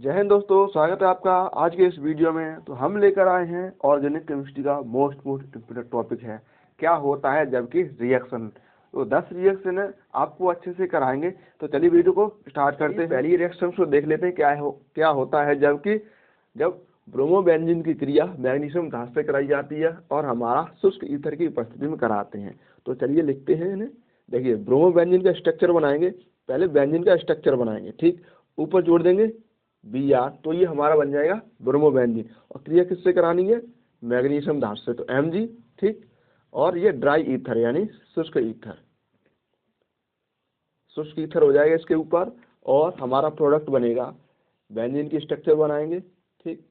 जय हिंद दोस्तों, स्वागत है आपका आज के इस वीडियो में। तो हम लेकर आए हैं ऑर्गेनिक केमिस्ट्री का मोस्ट इम्पोर्टेंट टॉपिक है क्या होता है जबकि रिएक्शन। तो 10 रिएक्शन है, आपको अच्छे से कराएंगे। तो चलिए वीडियो को स्टार्ट करते हैं। पहली रिएक्शन को देख लेते हैं क्या होता है जब ब्रोमोबेंजीन की क्रिया मैग्नीशियम घास से कराई जाती है और हमारा शुष्क ईथर की उपस्थिति में कराते हैं। तो चलिए लिखते हैं इन्हें। देखिए, ब्रोमोबेंजीन का स्ट्रक्चर बनाएंगे। पहले बेंजीन का स्ट्रक्चर बनाएंगे, ठीक। ऊपर जोड़ देंगे Br, तो ये हमारा बन जाएगा ब्रोमोबेंजीन। और क्रिया किससे करानी है? मैग्नीशियम धातु से, तो Mg, ठीक। और ये ड्राई ईथर यानी शुष्क ईथर हो जाएगा इसके ऊपर। और हमारा प्रोडक्ट बनेगा, बेंजीन की स्ट्रक्चर बनाएंगे, ठीक।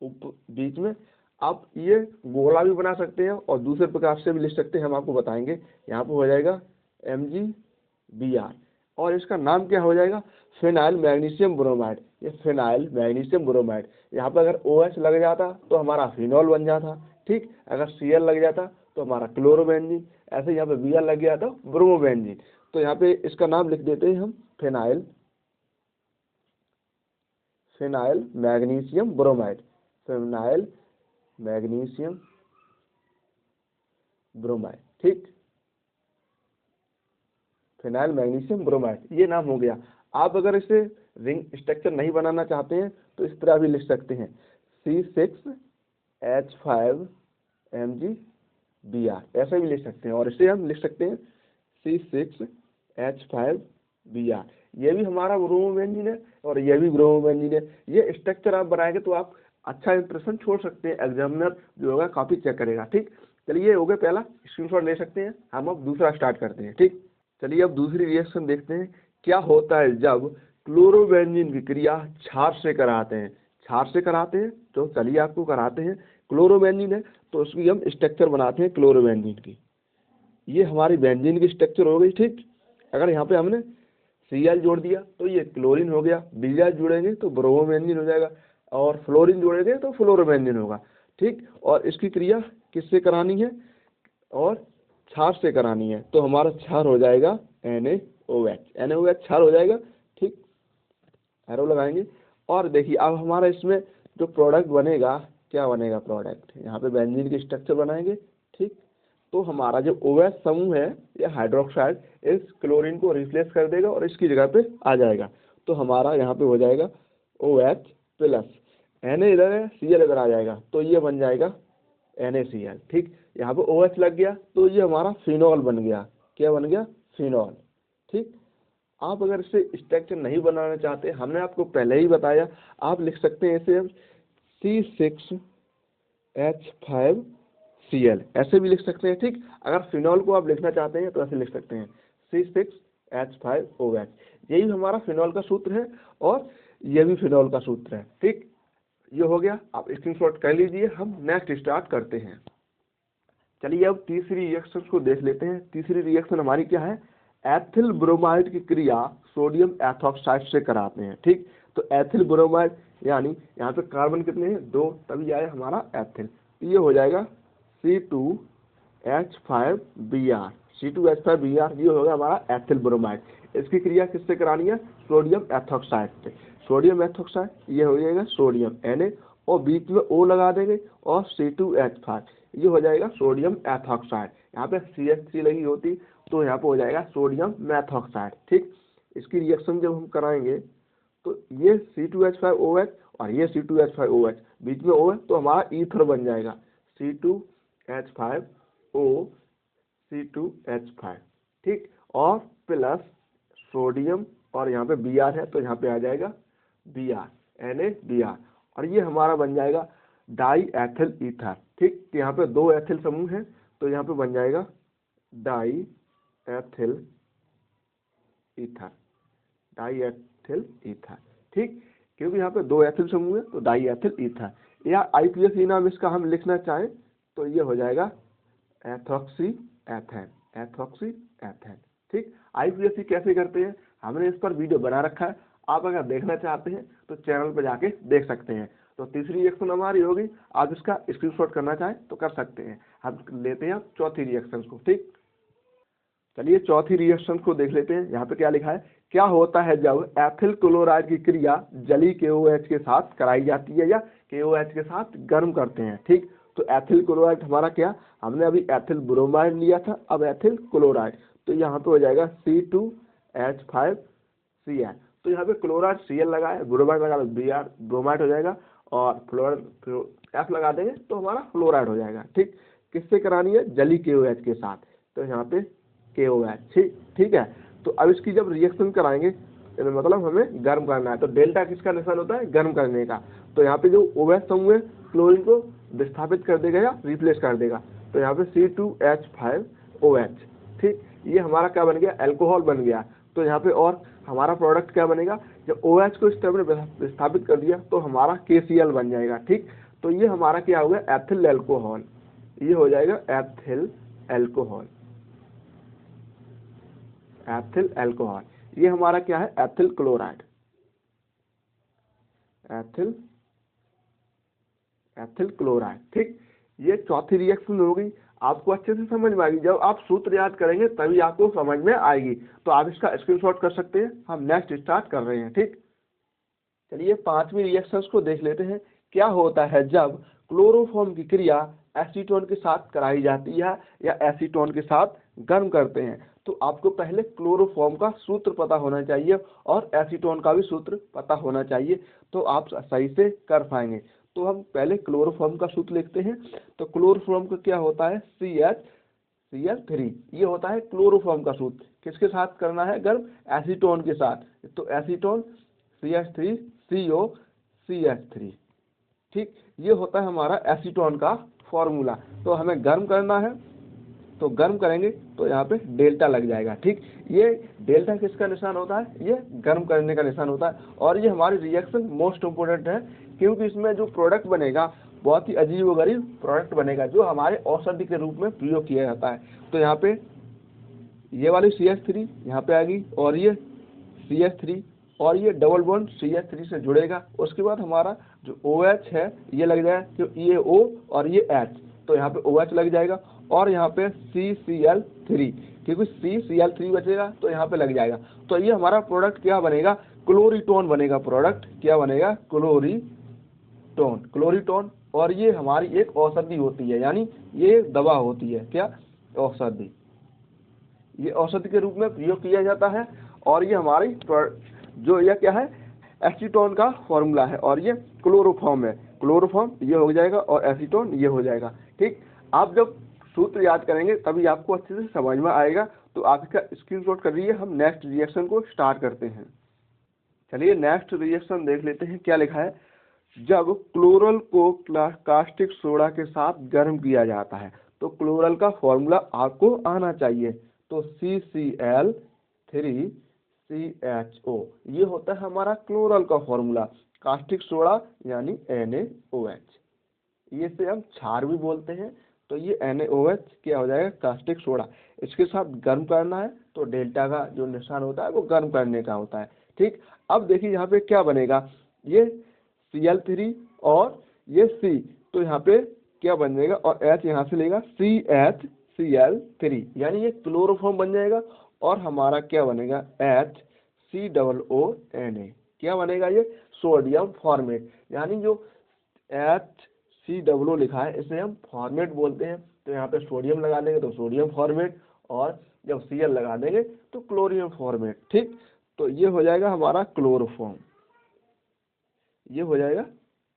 बीच में आप ये गोला भी बना सकते हैं और दूसरे प्रकार से भी लिख सकते हैं, हम आपको बताएंगे। यहाँ पे हो जाएगा MgBr और इसका नाम क्या हो जाएगा? Phenyl magnesium bromide. ये फिनाइल मैग्नीशियम ब्रोमाइड। यहाँ पर अगर OH लग जाता तो हमारा फिनॉल बन जाता, ठीक। अगर Cl लग जाता तो हमारा क्लोरोबेंजीन। ऐसे यहाँ पे Br लग गया तो ब्रोमोबेंजीन। तो यहाँ पे इसका नाम लिख देते हैं हम phenyl magnesium bromide. Phenyl magnesium bromide, ठीक। फिनाइल मैग्नीशियम ब्रोमाइड, ये नाम हो गया। आप अगर इसे रिंग स्ट्रक्चर नहीं बनाना चाहते हैं तो इस तरह भी लिख सकते हैं, C6H5MgBr, ऐसे भी लिख सकते हैं। और इसे हम लिख सकते हैं C6H5Br। ये भी हमारा ब्रोमोबेंजीन है और ये भी ब्रोमोबेंजीन है। ये स्ट्रक्चर आप बनाएंगे तो आप अच्छा इंप्रेशन छोड़ सकते हैं। एग्जामिनर जो होगा काफी चेक करेगा, ठीक। चलिए, हो गया पहला, स्क्रीनशॉट ले सकते हैं। हम अब दूसरा स्टार्ट करते हैं, ठीक। चलिए अब दूसरी रिएक्शन देखते हैं क्या होता है जब क्लोरोबेंजीन की क्रिया क्षार से कराते हैं। तो चलिए आपको कराते हैं। क्लोरोबेंजीन है तो उसकी हम स्ट्रक्चर बनाते हैं क्लोरोबेंजीन की। ये हमारी बेंजीन की स्ट्रक्चर हो गई, ठीक। अगर यहाँ पे हमने Cl जोड़ दिया तो ये क्लोरीन हो गया। Br जोड़ेंगे तो ब्रोमोबेंजीन हो जाएगा और फ्लोरीन जोड़ेंगे तो फ्लोरोबेंजीन होगा, ठीक। और इसकी क्रिया किससे करानी है? और क्षार से करानी है, तो हमारा क्षार हो जाएगा NaOH क्षार हो जाएगा, ठीक। एरो लगाएंगे। और देखिए अब हमारा इसमें जो प्रोडक्ट बनेगा, क्या बनेगा प्रोडक्ट? यहाँ पे बेंजीन की स्ट्रक्चर बनाएंगे, ठीक। तो हमारा जो OH समूह है या हाइड्रोक्साइड इस क्लोरीन को रिप्लेस कर देगा और इसकी जगह पे आ जाएगा। तो हमारा यहाँ पे हो जाएगा OH प्लस Na इधर है, Cl इधर आ जाएगा, तो ये बन जाएगा NaCl, ठीक। यहाँ पे OH लग गया तो ये हमारा फिनॉल बन गया। क्या बन गया? फिनॉल, ठीक। आप अगर इसे स्ट्रक्चर नहीं बनाना चाहते, हमने आपको पहले ही बताया, आप लिख सकते हैं इसे C6H5Cl, ऐसे भी लिख सकते हैं, ठीक। अगर फिनॉल को आप लिखना चाहते हैं तो ऐसे लिख सकते हैं C6H5OH। यही हमारा फिनॉल का सूत्र है और ये भी फिनॉल का सूत्र है, ठीक। ये हो गया, आप स्क्रीनशॉट कर लीजिए। हम नेक्स्ट स्टार्ट करते हैं। चलिए अब तीसरी रिएक्शन को देख लेते हैं। तीसरी रिएक्शन हमारी क्या है? एथिल ब्रोमाइड की क्रिया सोडियम एथॉक्साइड से कराते हैं, ठीक। तो एथिल ब्रोमाइड यानी यहाँ पे कार्बन कितने हैं? 2, तभी आया हमारा एथिल। ये हो जाएगा C2H5Br। ये होगा हमारा एथिल ब्रोमाइड। इसकी क्रिया किससे करानी है? सोडियम एथॉक्साइड से। सोडियम एथॉक्साइड, ये हो जाएगा सोडियम Na और बीच में O लगा देंगे और C2H5, ये हो जाएगा सोडियम एथॉक्साइड। यहाँ पे CH3 लगी होती तो यहाँ पे हो जाएगा सोडियम मेथॉक्साइड, ठीक। इसकी रिएक्शन जब हम कराएंगे तो ये C2H5OH और ये C2H5OH, बीच में O है तो हमारा ईथर बन जाएगा C2H5O C2H5, ठीक। और प्लस सोडियम और यहाँ पे Br है तो यहाँ पे आ जाएगा Br, NaBr। और ये हमारा बन जाएगा डाई एथिल ईथर, ठीक। तो यहाँ पे 2 एथिल समूह है तो यहाँ पे बन जाएगा डाई एथिल ईथर, ठीक। क्योंकि यहाँ पे 2 एथिल समूह है तो डाई एथिल ईथर। या IPSC नाम इसका हम लिखना चाहें तो ये हो जाएगा एथॉक्सी एथेन, ठीक। IPSC कैसे करते हैं हमने इस पर वीडियो बना रखा है, आप अगर देखना चाहते हैं तो चैनल पर जाके देख सकते हैं। तो तीसरी रिएक्शन हमारी होगी, आप इसका स्क्रीनशॉट करना चाहें तो कर सकते हैं। हम लेते हैं चौथी रिएक्शन को, ठीक। चलिए चौथी रिएक्शन को देख लेते हैं। यहाँ पे क्या लिखा है? क्या होता है जब एथिल क्लोराइड की क्रिया जलीय KOH के साथ कराई जाती है या KOH के साथ गर्म करते हैं। ठीक, तो एथिल क्लोराइड हमारा क्या, हमने अभी एथिल ब्रोमाइड लिया था, अब एथिल क्लोराइड, तो यहाँ पे हो जाएगा C2H5Cl। तो यहाँ पे क्लोराइड Cl लगा है, ब्रोमाइड लगा तो Br ब्रोमाइड हो जाएगा, और F लगा देंगे तो हमारा फ्लोराइड हो जाएगा। ठीक, किससे करानी है, जलीय KOH के साथ, तो यहाँ पे KOH। ठीक है, तो अब इसकी जब रिएक्शन कराएंगे मतलब हमें गर्म करना है, तो डेल्टा किसका निशान होता है, गर्म करने का। तो यहाँ पे जो OH समूह है क्लोरीन को विस्थापित कर देगा या रिप्लेस कर देगा, तो यहाँ पे C2H5OH। ठीक, ये हमारा क्या बन गया, एल्कोहल बन गया। तो यहाँ पे और हमारा प्रोडक्ट क्या बनेगा, जब OH को इस तरह विस्थापित कर दिया तो हमारा KCl बन जाएगा। ठीक, तो ये हमारा क्या हो गया, एथिल एल्कोहल, ये हो जाएगा एथिल एल्कोहल। एथिल एल्कोहल, ये हमारा क्या है, एथिल क्लोराइड, एथिल क्लोराइड। ठीक, ये चौथी रिएक्शन होगी, आपको अच्छे से समझ में आएगी। जब आप सूत्र याद करेंगे तभी आपको समझ में आएगी, तो आप इसका स्क्रीनशॉट कर सकते हैं। हम नेक्स्ट स्टार्ट कर रहे हैं। ठीक, चलिए पांचवी रिएक्शंस को देख लेते हैं। क्या होता है जब क्लोरोफॉर्म की क्रिया एसीटोन के साथ कराई जाती है या एसीटोन के साथ गर्म करते हैं, तो आपको पहले क्लोरोफॉर्म का सूत्र पता होना चाहिए और एसीटोन का भी सूत्र पता होना चाहिए, तो आप सही से कर पाएंगे। तो हम पहले क्लोरोफॉर्म का सूत्र लिखते हैं। तो क्लोरोफॉर्म का क्या होता है, CHCl3, ये होता है क्लोरोफॉर्म का सूत्र। किसके साथ करना है गर्म, एसीटोन के साथ, तो एसीटोन CH3COCH3। ठीक, ये होता है हमारा एसीटोन का फॉर्मूला। तो हमें गर्म करना है, तो गर्म करेंगे तो यहाँ पे डेल्टा लग जाएगा। ठीक, ये डेल्टा किसका निशान होता है, ये गर्म करने का निशान होता है। और ये हमारी रिएक्शन मोस्ट इम्पोर्टेंट है, क्योंकि इसमें जो प्रोडक्ट बनेगा बहुत ही अजीबोगरीब प्रोडक्ट बनेगा, जो हमारे औषधि के रूप में प्रयोग किया जाता है। तो यहाँ पे ये वाली CH3 यहाँ पे आ गई, और ये CH3, और ये डबल बॉन्ड CH3 से जुड़ेगा। उसके बाद हमारा जो OH है ये लग जाएगा, तो ये O और ये H, तो यहाँ पे OH लग जाएगा, और यहाँ पे CCl3, क्योंकि CCl3 बचेगा तो यहाँ पे लग जाएगा। तो ये हमारा प्रोडक्ट क्या बनेगा, क्लोरीटोन बनेगा। प्रोडक्ट क्या बनेगा, क्लोरीटोन। और ये हमारी एक औषधि होती है, यानी ये दवा होती है, क्या, औषधि। ये औषधि के रूप में प्रयोग किया जाता है। और ये हमारी जो यह क्या है, एसीटोन का फॉर्मूला है, और ये क्लोरोफॉर्म है। क्लोरोफॉर्म ये हो जाएगा और एसीटोन ये हो जाएगा। ठीक, आप जब सूत्र याद करेंगे तभी आपको अच्छे से समझ में आएगा। तो आप इसका स्क्रीनशॉट कर लीजिए। हम नेक्स्ट रिएक्शन को स्टार्ट करते हैं। चलिए नेक्स्ट रिएक्शन देख लेते हैं, क्या लिखा है। जब क्लोरल को कास्टिक सोडा के साथ गर्म किया जाता है, तो क्लोरल का फॉर्मूला आपको आना चाहिए। तो CCl3CHO, ये होता है हमारा क्लोरल का फॉर्मूला। कास्टिक सोडा यानी NaOH, ये से हम क्षार भी बोलते हैं। तो ये NaOH क्या हो जाएगा, कास्टिक सोडा। इसके साथ गर्म करना है, तो डेल्टा का जो निशान होता है वो गर्म करने का होता है। ठीक, अब देखिए यहाँ पे क्या बनेगा, ये Cl3 और ये C, तो यहाँ पे क्या बन जाएगा, और H यहाँ से लेगा CHCl3, यानी ये क्लोरोफॉर्म बन जाएगा। और हमारा क्या बनेगा, HCOONA, क्या बनेगा, ये सोडियम फॉर्मेट। यानी जो HCOO लिखा है इसे हम फॉर्मेट बोलते हैं। तो यहाँ पे सोडियम लगा देंगे तो सोडियम फॉर्मेट, और जब Cl लगा देंगे तो क्लोरीन फॉर्मेट। ठीक, तो ये हो जाएगा हमारा क्लोरोफॉर्म, ये हो जाएगा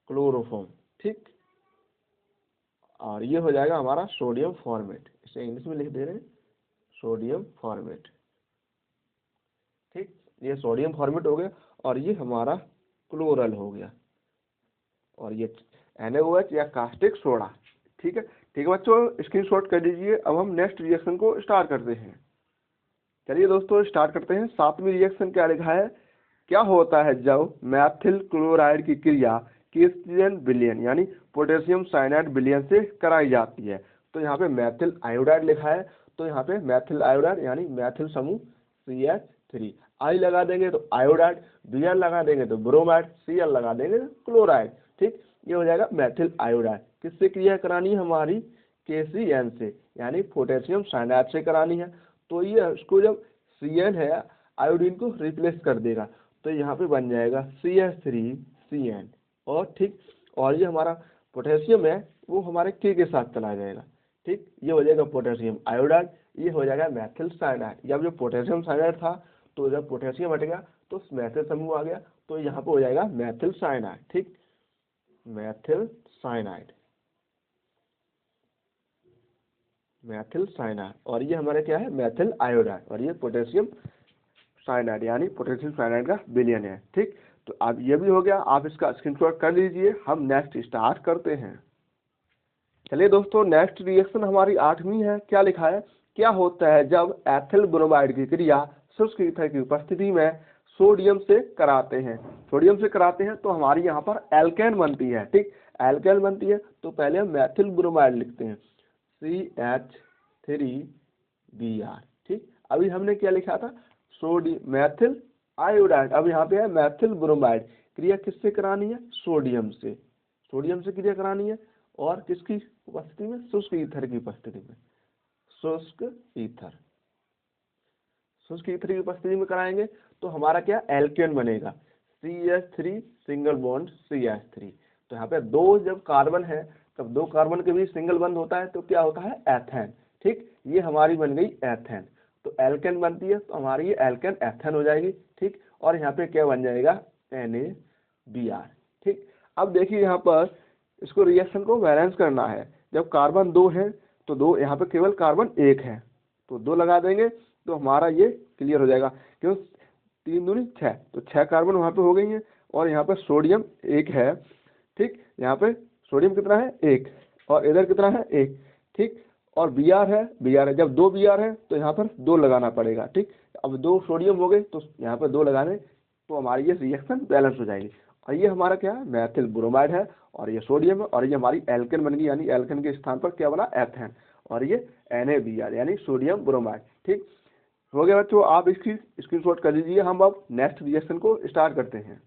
क्लोरोफॉर्म। ठीक, और ये हो जाएगा हमारा सोडियम फॉर्मेट। इसे इंग्लिश में लिख दे रहे हैं, सोडियम फॉर्मेट। ठीक, ये सोडियम फॉर्मेट हो गया, और ये हमारा क्लोरल हो गया, और ये NaOH या कास्टिक सोडा। ठीक है, ठीक है बच्चों, स्क्रीनशॉट कर लीजिए। अब हम नेक्स्ट रिएक्शन को स्टार्ट करते हैं। चलिए दोस्तों स्टार्ट करते हैं। सातवीं रिएक्शन क्या लिखा है। क्या होता है जब मैथिल क्लोराइड की क्रिया KCN विलयन यानी पोटेशियम साइनाइड विलयन से कराई जाती है। तो यहाँ पे मैथिल आयोडाइड लिखा है, तो यहाँ पे मैथिल आयोडाइड यानी मैथिल समूह CH3, आई लगा देंगे तो आयोडाइड, Br लगा देंगे तो ब्रोमाइड, Cl लगा देंगे तो क्लोराइड। ठीक, ये हो जाएगा मैथिल आयोडाइड। किससे क्रिया करानी है, हमारी KCN से, यानी पोटेशियम साइनाइड से करानी है। तो ये इसको जब CN है आयोडीन को रिप्लेस कर देगा, तो यहाँ पे बन जाएगा CH3Cn। और ठीक, और ये हमारा पोटेशियम है वो हमारे के साथ चला जाएगा, ठीक, ये हो जाएगा पोटेशियम आयोडाइड, ये हो जाएगा मैथिल साइनाइड। जब जो पोटेशियम साइनाइड था तो जब पोटेशियम हट गया तो मैथिल समूह आ गया, तो यहाँ पे हो जाएगा मैथिल साइनाइड, ठीक, मैथिल साइनाइड, मैथिल साइनाइड। और ये हमारे क्या है, मैथिल आयोडाइड, और ये पोटेशियम साइनाइड यानी पोटेशियम साइनाइड का विलयन है, ठीक। तो अब ये भी हो गया, आप इसका स्क्रीनशॉट कर लीजिए। हम नेक्स्ट स्टार्ट करते हैं। चलिए दोस्तों, नेक्स्ट रिएक्शन हमारी 8वीं है। क्या लिखा है, क्या होता है जब एथिल ब्रोमाइड की क्रिया शुष्क ईथर की उपस्थिति में सोडियम से कराते हैं। सोडियम से कराते हैं तो हमारी यहाँ पर एल्केन बनती है, ठीक, एल्केन बनती है। तो पहले हम मैथिल ब्रोमाइड लिखते हैं CH3Br, ठीक। अभी हमने क्या लिखा था, सोडियम मैथिल आयोडाइड, अब यहाँ पे है मैथिल ब्रोमाइड। क्रिया किससे करानी है, सोडियम से, सोडियम से क्रिया करानी है। और किसकी उपस्थिति में, शुष्क ईथर की उपस्थिति में, शुष्क ईथर, शुष्क ईथर की उपस्थिति में कराएंगे तो हमारा क्या एल्केन बनेगा, CH3 सिंगल बॉन्ड CH3। तो यहाँ पे दो जब कार्बन है तब दो कार्बन के बीच सिंगल बंद होता है तो क्या होता है, एथेन, ठीक, ये हमारी बन गई एथेन। तो एल्केन बनती है तो हमारी ये एल्केन एथेन हो जाएगी, ठीक। और यहाँ पे क्या बन जाएगा, NaBr, ठीक। अब देखिए यहाँ पर इसको रिएक्शन को बैलेंस करना है। जब कार्बन 2 है तो दो, यहाँ पे केवल कार्बन 1 है तो 2 लगा देंगे तो हमारा ये क्लियर हो जाएगा। क्यों, 3 दूनी 6, तो 6 कार्बन वहाँ पे हो गई हैं। और यहाँ पे सोडियम 1 है, ठीक, यहाँ पे सोडियम कितना है 1, और इधर कितना है 1, ठीक। और Br है, जब 2 Br है तो यहाँ पर 2 लगाना पड़ेगा, ठीक। अब 2 सोडियम हो गए तो यहाँ पर 2 लगाने तो हमारी ये रिएक्शन बैलेंस हो जाएगी। और ये हमारा क्या है, मैथिल ब्रोमाइड है, और ये सोडियम है, और ये हमारी एल्केन बन गई, यानी एल्केन के स्थान पर क्या बना, एथेन, और ये NaBr यानी सोडियम ब्रोमाइड, ठीक। हो गया बच्चों, आप इसकी स्क्रीनशॉट कर लीजिए। हम अब नेक्स्ट रिएक्शन को स्टार्ट करते हैं।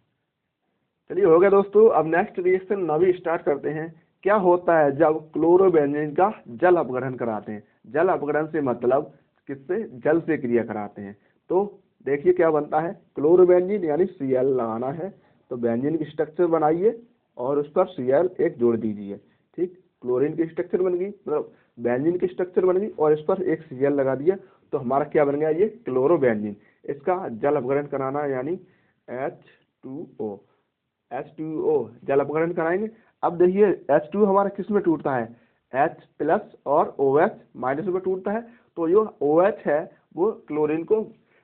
चलिए हो गया दोस्तों, अब नेक्स्ट रिएक्शन नवी स्टार्ट करते हैं। क्या होता है जब क्लोरोबेंजीन का जल अपघटन कराते हैं। जल अपघटन से मतलब किससे, जल से क्रिया कराते हैं। तो देखिए क्या बनता है, क्लोरोबेंजीन यानी Cl लगाना है, तो बेंजीन की स्ट्रक्चर बनाइए और उस पर Cl एक जोड़ दीजिए, ठीक। क्लोरीन की स्ट्रक्चर बन गई, मतलब बेंजीन की स्ट्रक्चर बन गई, और इस पर एक Cl लगा दिया तो हमारा क्या बन गया, ये क्लोरोबेंजीन। इसका जल अपघटन कराना यानी H2O, जल अपघटन कराएंगे। अब देखिए H2 हमारा किस में टूटता है, H+ और OH- में टूटता है। तो जो OH है वो क्लोरीन को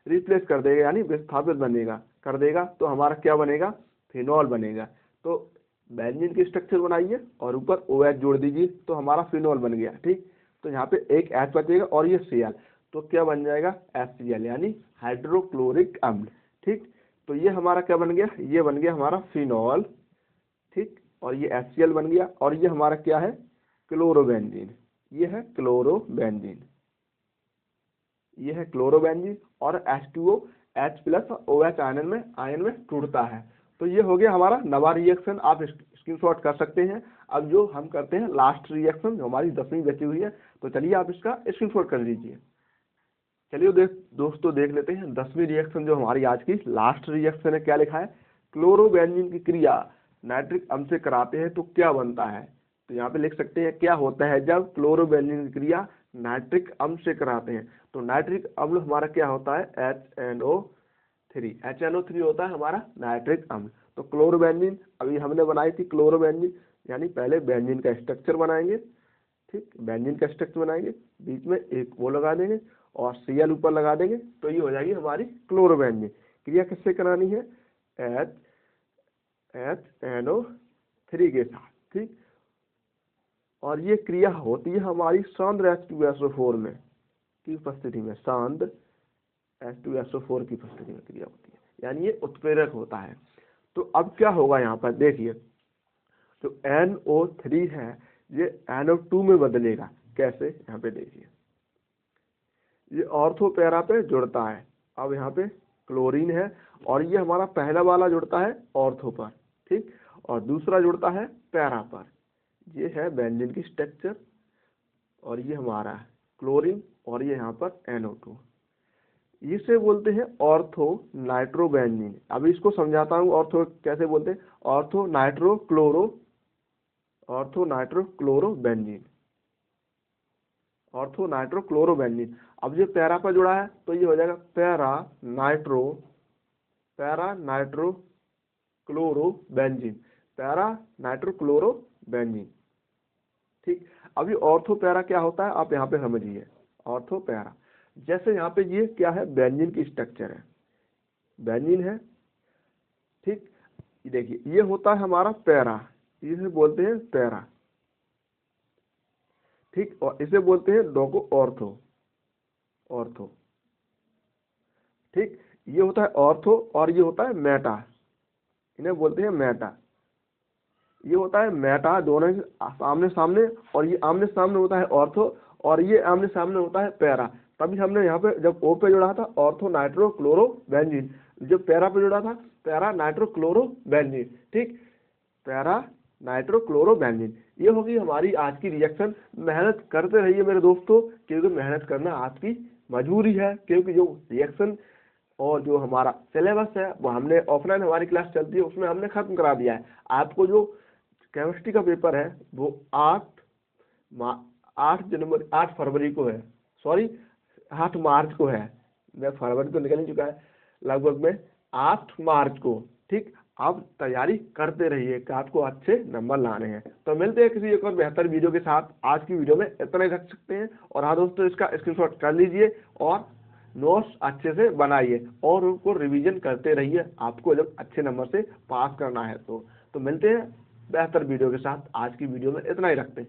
रिप्लेस कर देगा यानी विस्थापित बनेगा कर देगा, तो हमारा क्या बनेगा, फिनॉल बनेगा। तो बेंजीन की स्ट्रक्चर बनाइए और ऊपर OH जोड़ दीजिए तो हमारा फिनॉल बन गया, ठीक। तो यहाँ पे एक H बचेगा और ये Cl, तो क्या बन जाएगा, HCl यानी हाइड्रोक्लोरिक अम्ल, ठीक। तो ये हमारा क्या बन गया, ये बन गया हमारा फिनॉल, ठीक। और ये HCl बन गया, और ये हमारा क्या है, क्लोरोबेंजीन, ये है क्लोरोबेंजीन, ये है क्लोरोबेंजीन। और H2O H+ OH आयन में टूटता है। तो ये हो गया हमारा नवा रिएक्शन, आप स्क्रीनशॉट कर सकते हैं। अब जो हम करते हैं लास्ट रिएक्शन जो हमारी 10वीं बची हुई है, तो चलिए आप इसका स्क्रीनशॉट कर लीजिए। चलिए दोस्तों देख लेते हैं 10वीं रिएक्शन जो हमारी आज की लास्ट रिएक्शन है। क्या लिखा है, क्लोरोबेंजीन की क्रिया नाइट्रिक अम्ल से कराते हैं तो क्या बनता है। तो यहाँ पे लिख सकते हैं क्या होता है जब क्लोरोबेंजीन की क्रिया नाइट्रिक अम्ल से कराते हैं। तो नाइट्रिक अम्ल हमारा क्या होता है, HNO3 होता है हमारा नाइट्रिक अम्ल। तो क्लोरोबेंजीन अभी हमने बनाई थी क्लोरोबेंजीन, यानी पहले बेंजीन का स्ट्रक्चर बनाएंगे, ठीक, बेंजीन का स्ट्रक्चर बनाएंगे, बीच में एक वो लगा देंगे और Cl ऊपर लगा देंगे, तो ये हो जाएगी हमारी क्लोरोबेंजीन। क्रिया किससे करानी है, HNO3 के साथ, ठीक। और ये क्रिया होती है हमारी सांद्र H2SO4 में की उपस्थिति में, सांद्र H2SO4 की उपस्थिति में क्रिया होती है, यानी ये उत्प्रेरक होता है। तो अब क्या होगा, यहाँ पर देखिए जो NO3 है ये NO2 में बदलेगा। कैसे, यहाँ पे देखिए ये ऑर्थो पैरा पे जुड़ता है। अब यहाँ पे क्लोरीन है और ये हमारा पहला वाला जुड़ता है ऑर्थो पर, ठीक, और दूसरा जुड़ता है पैरा पर। ये है बेंजीन की स्ट्रक्चर और ये हमारा क्लोरीन और ये यहाँ पर NO2। इसे बोलते हैं ऑर्थो नाइट्रोबेंजीन। अभी इसको समझाता हूँ ऑर्थो कैसे बोलते हैं। Ortho nitrochlorobenzene. Ortho nitrochlorobenzene. अब जो पैरा पर जुड़ा है तो ये हो जाएगा पैरा नाइट्रोक्लोरोबेंजीन। Para nitrochlorobenzene. ठीक। अभी ऑर्थो पैरा क्या होता है आप यहाँ पे समझिए। ऑर्थो पैरा जैसे यहाँ पे ये क्या है, बेंजीन की स्ट्रक्चर है, बेंजीन है। ठीक। ये देखिए ये होता है हमारा पैरा, इसे बोलते हैं पैरा। ठीक। और इसे बोलते हैं डोको ऑर्थो। ठीक। ये होता है ऑर्थो और ये होता है मेटा, इन्हें बोलते हैं मेटा। ये होता है मेटा, दोनों आमने सामने, और ये आमने सामने होता है ऑर्थो, और ये आमने सामने होता है पैरा। तभी हमने यहाँ पे जब ओ पे जुड़ा था ऑर्थो नाइट्रोक्लोरोबेंजीन, जब पैरा पे जुड़ा था पैरा नाइट्रोक्लोरोबेंजीन। ठीक। Para nitrochlorobenzene. ये होगी हमारी आज की रिएक्शन। मेहनत करते रहिए मेरे दोस्तों, क्योंकि मेहनत करना आपकी मजबूरी है। क्योंकि जो रिएक्शन और जो हमारा सिलेबस है वो हमने ऑफलाइन हमारी क्लास चलती है उसमें हमने खत्म करा दिया है। आपको जो केमिस्ट्री का पेपर है वो 8 फरवरी को है, सॉरी 8 मार्च को है। मैं फरवरी तो निकल ही चुका है लगभग में, 8 मार्च को। ठीक। आप तैयारी करते रहिए कि आपको अच्छे नंबर लाने हैं। तो मिलते हैं किसी एक और बेहतर वीडियो के साथ। आज की वीडियो में इतना ही रख सकते हैं। और हाँ दोस्तों, इसका स्क्रीनशॉट कर लीजिए और नोट्स अच्छे से बनाइए और उनको रिवीजन करते रहिए, आपको जब अच्छे नंबर से पास करना है तो मिलते हैं बेहतर वीडियो के साथ। आज की वीडियो में इतना ही रखते हैं।